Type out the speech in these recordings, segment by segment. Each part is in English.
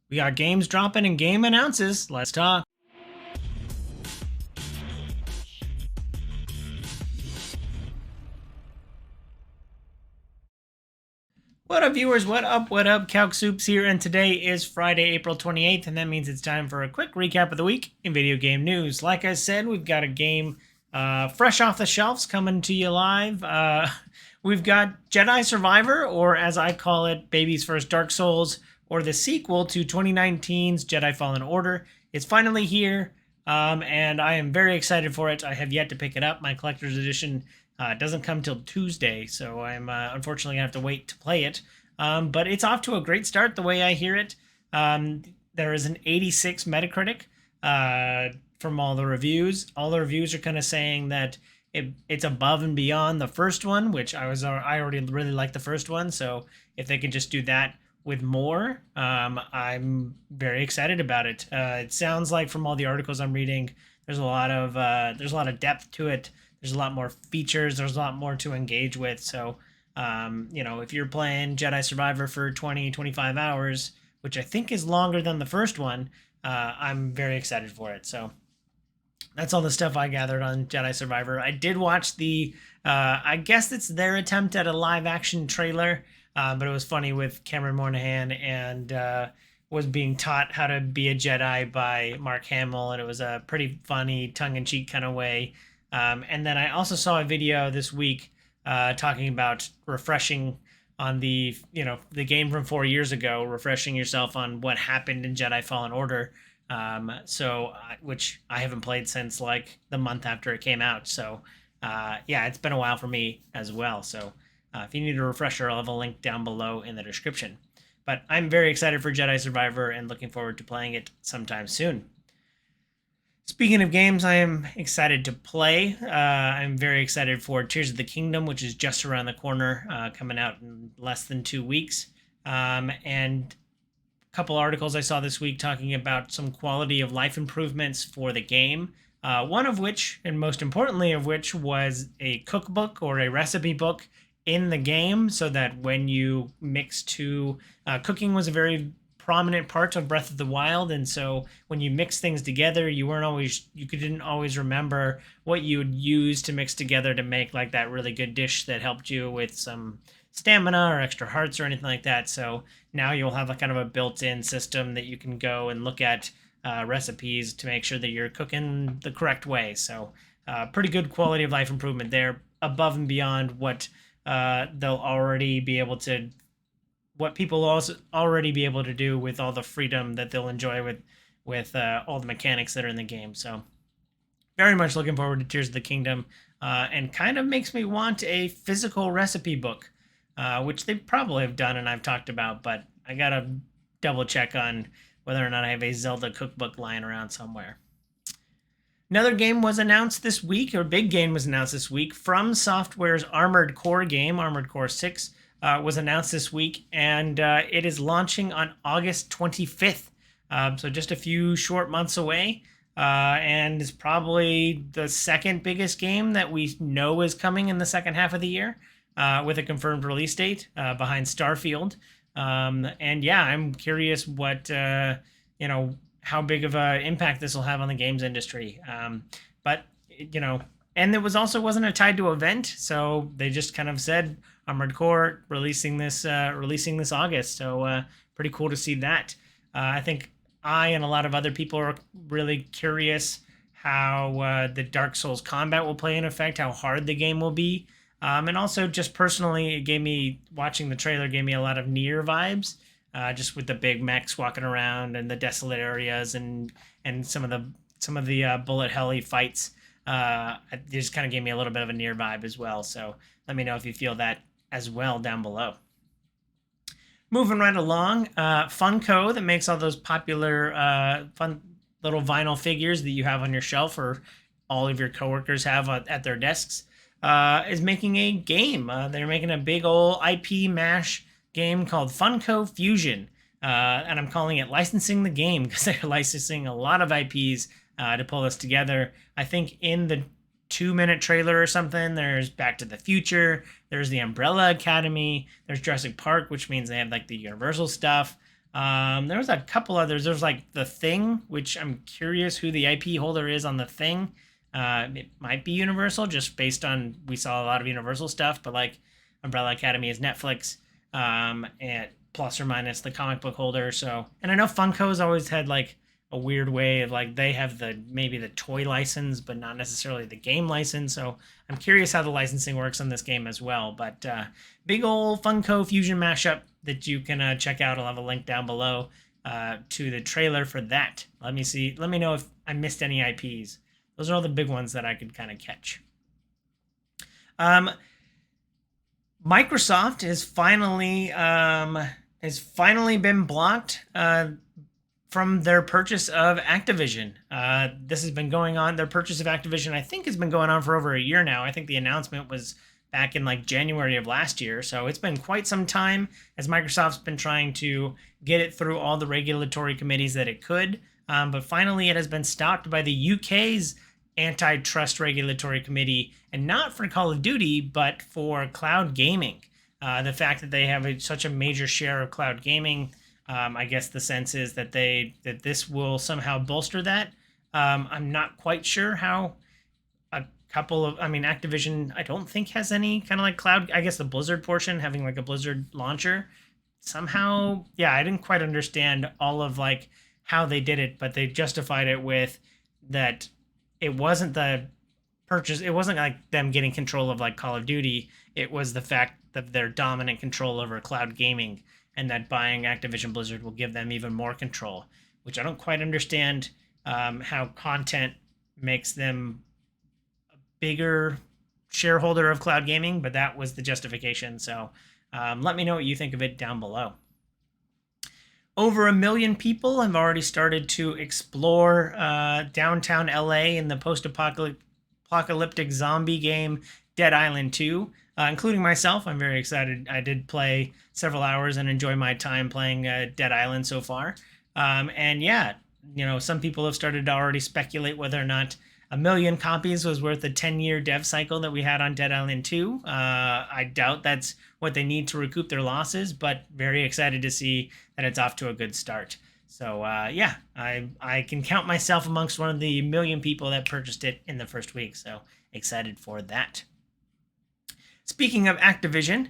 We got games dropping and game announces. Let's talk. What up, viewers? What up? What up? Calc Soups here, and today is Friday, April 28th, and that means it's time for a quick recap of the week in video game news. Like I said, we've got a game fresh off the shelves coming to you live. We've got Jedi Survivor, or as I call it, Baby's First Dark Souls, or the sequel to 2019's Jedi Fallen Order. It's finally here, and I am very excited for it. I have yet to pick it up. My collector's edition doesn't come till Tuesday, so I'm unfortunately going to have to wait to play it. But it's off to a great start the way I hear it. There is an 86 Metacritic from all the reviews. All the reviews are kind of saying that it's above and beyond the first one, which I already really liked the first one. So if they can just do that with more, I'm very excited about it. It sounds like from all the articles I'm reading, there's a lot of depth to it. There's a lot more features. There's a lot more to engage with. So, if you're playing Jedi Survivor for 20, 25 hours, which I think is longer than the first one, I'm very excited for it. So that's all the stuff I gathered on Jedi Survivor. I did watch I guess it's their attempt at a live action trailer, but it was funny with Cameron Monaghan and was being taught how to be a Jedi by Mark Hamill, and it was a pretty funny, tongue-in-cheek kind of way. And then I also saw a video this week talking about refreshing on the game from 4 years ago, refreshing yourself on what happened in Jedi Fallen Order, which I haven't played since like the month after it came out. So yeah, it's been a while for me as well. So if you need a refresher, I'll have a link down below in the description. But I'm very excited for Jedi Survivor and looking forward to playing it sometime soon. Speaking of games I am excited to play, I'm very excited for Tears of the Kingdom, which is just around the corner, coming out in less than 2 weeks. And a couple articles I saw this week talking about some quality of life improvements for the game. One of which, and most importantly of which, was a cookbook or a recipe book in the game, so that when you mix two, cooking was a very prominent part of Breath of the Wild, and so when you mix things together, you didn't always remember what you would use to mix together to make like that really good dish that helped you with some stamina or extra hearts or anything like that. So now you'll have a kind of a built-in system that you can go and look at recipes to make sure that you're cooking the correct way. So pretty good quality of life improvement there, above and beyond what they'll already be able to what people also already be able to do with all the freedom that they'll enjoy with all the mechanics that are in the game. So very much looking forward to Tears of the Kingdom, and kind of makes me want a physical recipe book, which they probably have done and I've talked about, but I gotta double check on whether or not I have a Zelda cookbook lying around somewhere. Another game was announced this week, or big game was announced this week, From Software's Armored Core game, Armored Core 6, was announced this week, and it is launching on August 25th. So just a few short months away, and is probably the second biggest game that we know is coming in the second half of the year, with a confirmed release date behind Starfield. And yeah, I'm curious what, how big of an impact this will have on the games industry. But, and it wasn't tied to an event, so they just kind of said Armored Core releasing this August. So pretty cool to see that. I think I and a lot of other people are really curious how the Dark Souls combat will play in effect, how hard the game will be. And also just personally, watching the trailer gave me a lot of Nier vibes, just with the big mechs walking around and the desolate areas and some of the bullet helly fights. It just kind of gave me a little bit of a Nier vibe as well. So let me know if you feel that as well down below. Moving right along, Funko, that makes all those popular fun little vinyl figures that you have on your shelf or all of your coworkers have at their desks, is making a game. They're making a big old IP mash game called Funko Fusion, and I'm calling it Licensing the Game because they're licensing a lot of IPs to pull this together. I think in the 2-minute trailer or something, there's Back to the Future, there's the Umbrella Academy, there's Jurassic Park, which means they have like the Universal stuff. There was a couple others. There's like The Thing, which I'm curious who the IP holder is on The Thing. It might be Universal, just based on we saw a lot of Universal stuff, but like Umbrella Academy is Netflix, and plus or minus the comic book holder. So, and I know Funko's always had like a weird way of like they have the maybe the toy license, but not necessarily the game license. So I'm curious how the licensing works on this game as well. But big old Funko Fusion mashup that you can check out. I'll have a link down below to the trailer for that. Let me see. Let me know if I missed any IPs. Those are all the big ones that I could kind of catch. Microsoft has finally been blocked from their purchase of Activision. This has been going on. Their purchase of Activision, I think, has been going on for over a year now. I think the announcement was back in like January of last year. So it's been quite some time as Microsoft's been trying to get it through all the regulatory committees that it could. But finally, it has been stopped by the UK's antitrust regulatory committee, and not for Call of Duty, but for cloud gaming. The fact that they have such a major share of cloud gaming, I guess the sense is that this will somehow bolster that. I'm not quite sure how. Activision, I don't think has any kind of like cloud. I guess the Blizzard portion, having like a Blizzard launcher, somehow, yeah, I didn't quite understand all of like how they did it, but they justified it with that it wasn't the purchase. It wasn't like them getting control of like Call of Duty. It was the fact that their dominant control over cloud gaming, and that buying Activision Blizzard will give them even more control, which I don't quite understand how content makes them a bigger shareholder of cloud gaming, but that was the justification. So let me know what you think of it down below. Over 1 million people have already started to explore downtown LA in the post-apocalyptic zombie game Dead Island 2, including myself. I'm very excited. I did play several hours and enjoy my time playing Dead Island so far. And yeah, some people have started to already speculate whether or not 1 million copies was worth the 10-year dev cycle that we had on Dead Island 2. I doubt that's what they need to recoup their losses, but very excited to see that it's off to a good start. So yeah, I can count myself amongst one of the 1 million people that purchased it in the first week. So excited for that. Speaking of Activision,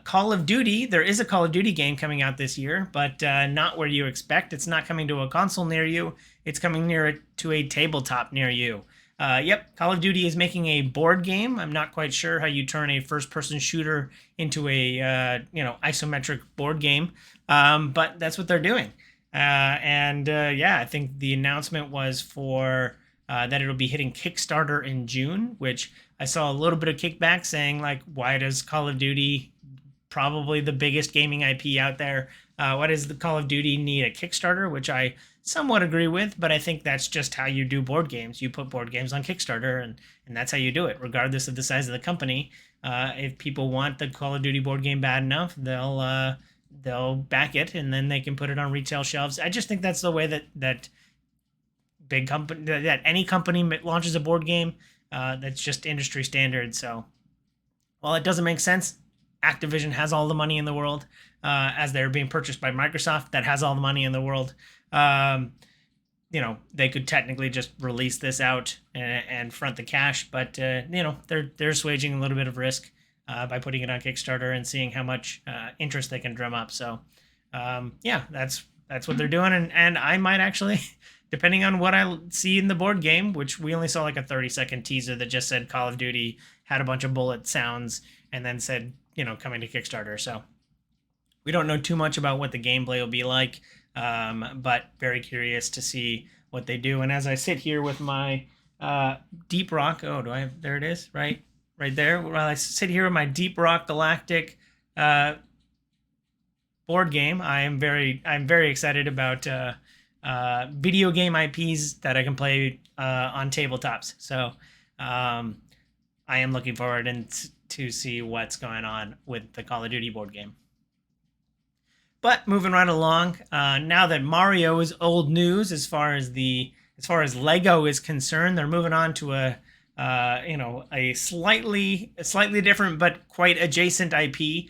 Call of Duty, there is a Call of Duty game coming out this year, but not where you expect. It's not coming to a console near you. It's coming to a tabletop near you. Yep, Call of Duty is making a board game. I'm not quite sure how you turn a first-person shooter into a isometric board game, but that's what they're doing. Yeah, I think the announcement was for that it'll be hitting Kickstarter in June, which I saw a little bit of kickback saying like, why does Call of Duty, probably the biggest gaming IP out there, why does the Call of Duty need a Kickstarter? Which I somewhat agree with, but I think that's just how you do board games. You put board games on Kickstarter, and that's how you do it, regardless of the size of the company. If people want the Call of Duty board game bad enough, they'll back it, and then they can put it on retail shelves. I just think that's the way that big company, that any company launches a board game. That's just industry standard. So while it doesn't make sense, Activision has all the money in the world, as they're being purchased by Microsoft that has all the money in the world. They could technically just release this out and front the cash, but they're assuaging a little bit of risk by putting it on Kickstarter and seeing how much interest they can drum up. So yeah, that's what they're doing, and I might actually, depending on what I see in the board game, which we only saw like a 30-second teaser that just said Call of Duty, had a bunch of bullet sounds, and then said, coming to Kickstarter. So we don't know too much about what the gameplay will be like, but very curious to see what they do. And as I sit here with my Deep Rock, there it is, right there. While I sit here with my Deep Rock Galactic board game, I'm very excited about video game IPs that I can play on tabletops. So I am looking forward to see what's going on with the Call of Duty board game. But moving right along, now that Mario is old news as far as Lego is concerned, they're moving on to a slightly different but quite adjacent IP.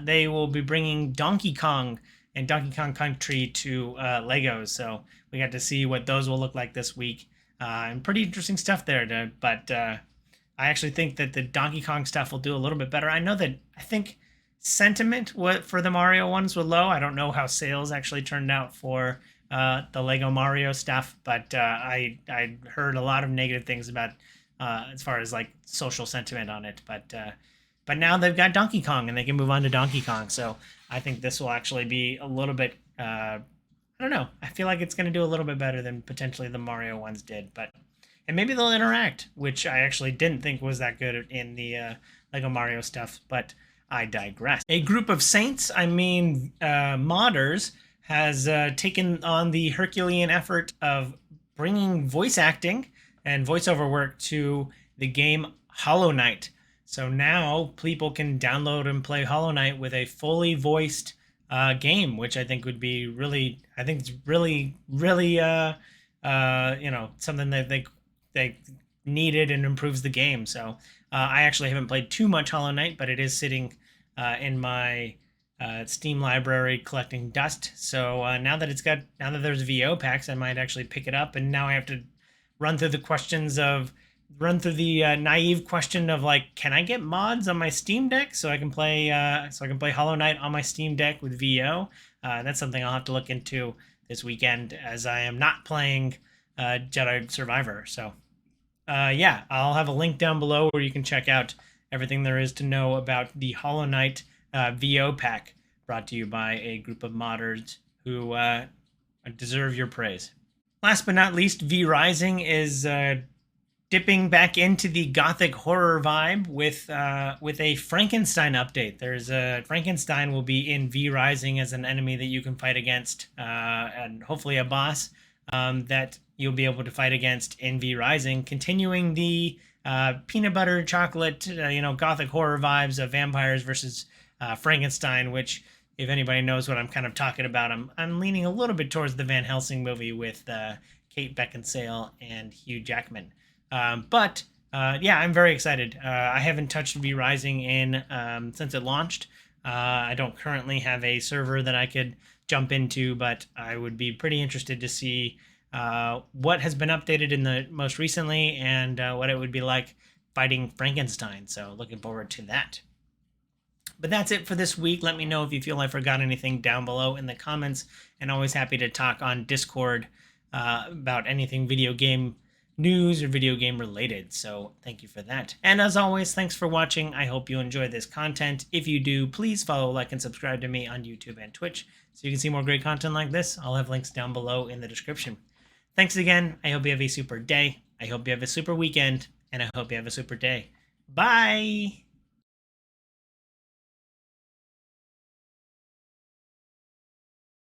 They will be bringing Donkey Kong and Donkey Kong Country to Legos. So we got to see what those will look like this week. And pretty interesting stuff there. But I actually think that the Donkey Kong stuff will do a little bit better. I think sentiment for the Mario ones were low. I don't know how sales actually turned out for the Lego Mario stuff, but I heard a lot of negative things about as far as like social sentiment on it. But now they've got Donkey Kong and they can move on to Donkey Kong. So I think this will actually be a little bit. I don't know. I feel like it's going to do a little bit better than potentially the Mario ones did, and maybe they'll interact, which I actually didn't think was that good in the Lego Mario stuff. But I digress. A group of saints, modders, has taken on the Herculean effort of bringing voice acting and voiceover work to the game Hollow Knight. So now people can download and play Hollow Knight with a fully voiced game, which I think would be really, it's really, really, something that they needed and improves the game. So I actually haven't played too much Hollow Knight, but it is sitting in my Steam library collecting dust. So now that there's VO packs, I might actually pick it up. And now I have to run through the naive question of like, can I get mods on my Steam Deck so I can play Hollow Knight on my Steam Deck with VO? That's something I'll have to look into this weekend, as I am not playing Jedi Survivor. So I'll have a link down below where you can check out everything there is to know about the Hollow Knight VO pack, brought to you by a group of modders who deserve your praise. Last but not least, V Rising is dipping back into the gothic horror vibe with a Frankenstein update. Frankenstein will be in V Rising as an enemy that you can fight against, and hopefully a boss that you'll be able to fight against in V Rising, continuing the peanut butter chocolate, gothic horror vibes of vampires versus Frankenstein, which, if anybody knows what I'm kind of talking about, I'm leaning a little bit towards the Van Helsing movie with Kate Beckinsale and Hugh Jackman. I'm very excited. I haven't touched V Rising since it launched. I don't currently have a server that I could jump into, but I would be pretty interested to see what has been updated in the most recently and what it would be like fighting Frankenstein. So looking forward to that. But that's it for this week. Let me know if you feel I forgot anything down below in the comments, and always happy to talk on Discord about anything video game news or video game related. So thank you for that. And as always, thanks for watching. I hope you enjoy this content. If you do, please follow, like, and subscribe to me on YouTube and Twitch so you can see more great content like this. I'll have links down below in the description. Thanks again. I hope you have a super day. I hope you have a super weekend, and I hope you have a super day. Bye!